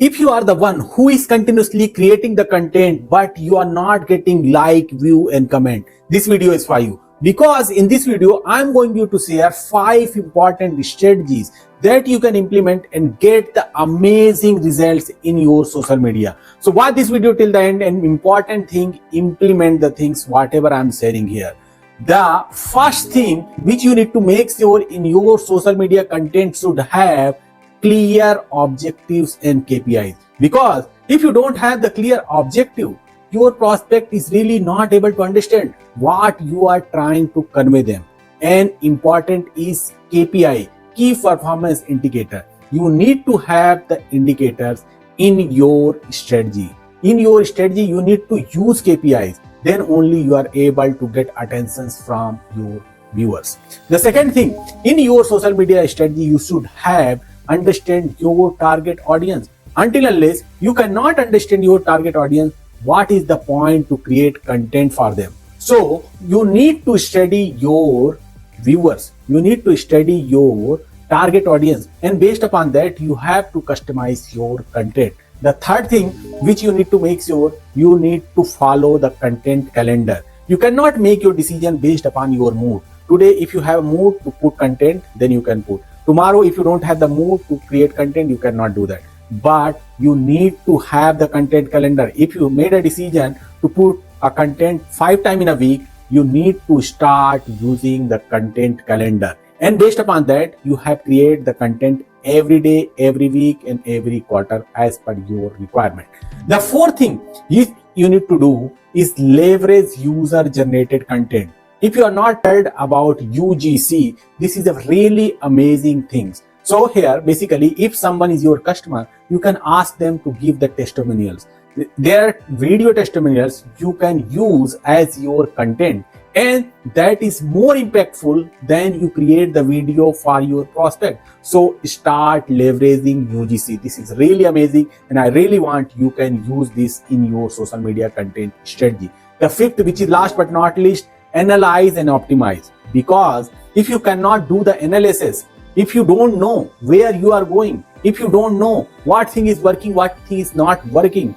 If you are the one who is continuously creating the content but you are not getting like, view and comment, this video is for you. Because in this video, I'm going to share 5 important strategies that you can implement and get the amazing results in your social media. So watch this video till the end, and important thing, implement the things whatever I'm sharing here. The first thing which you need to make sure in your social media content should have clear objectives and KPIs. Because if you don't have the clear objective, your prospect is really not able to understand what you are trying to convey them. And important is KPI, key performance indicator. You need to have the indicators in your strategy. In your strategy, you need to use KPIs. Then only you are able to get attentions from your viewers. The second thing, in your social media strategy, you should have understand your target audience. Until unless you cannot understand your target audience, what is the point to create content for them? So you need to study your viewers. You need to study your target audience, and based upon that, you have to customize your content. The third thing which you need to make sure, you need to follow the content calendar. You cannot make your decision based upon your mood. Today, if you have a mood to put content, then you can put. Tomorrow, if you don't have the mood to create content, you cannot do that. But you need to have the content calendar. If you made a decision to put a content 5 times in a week, you need to start using the content calendar. And based upon that, you have created the content every day, every week, and every quarter as per your requirement. The fourth thing you need to do is leverage user-generated content. If you are not heard about UGC, this is a really amazing thing. So here, basically, if someone is your customer, you can ask them to give the testimonials. Their video testimonials you can use as your content, and that is more impactful than you create the video for your prospect. So start leveraging UGC. This is really amazing, and I really want you can use this in your social media content strategy. The fifth, which is last but not least, analyze and optimize. Because if you cannot do the analysis, if you don't know where you are going, if you don't know what thing is working, what thing is not working,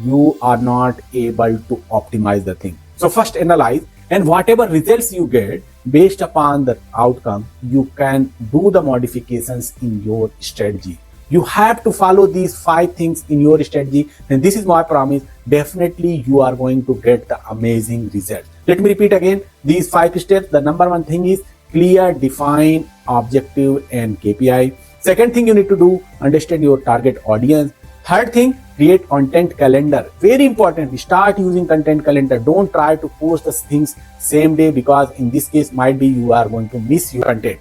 you are not able to optimize the thing. So first analyze, and whatever results you get based upon the outcome, you can do the modifications in your strategy. You have to follow these 5 things in your strategy, and this is my promise. Definitely you are going to get the amazing results. Let me repeat again these 5 steps. The number 1 thing is clear, define objective and KPI. Second thing you need to do, understand your target audience. Third thing, create content calendar. Very important. Start using content calendar. Don't try to post the things same day, because in this case might be you are going to miss your content.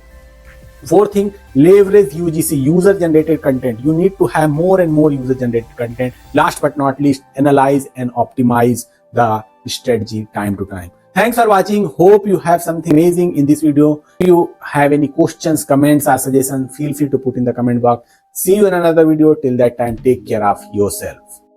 Fourth thing, leverage UGC, user generated content. You need to have more and more user generated content. Last but not least, analyze and optimize the strategy time to time. Thanks for watching. Hope you have something amazing in this video. If you have any questions, comments or suggestions, feel free to put in the comment box. See you in another video. Till that time, take care of yourself.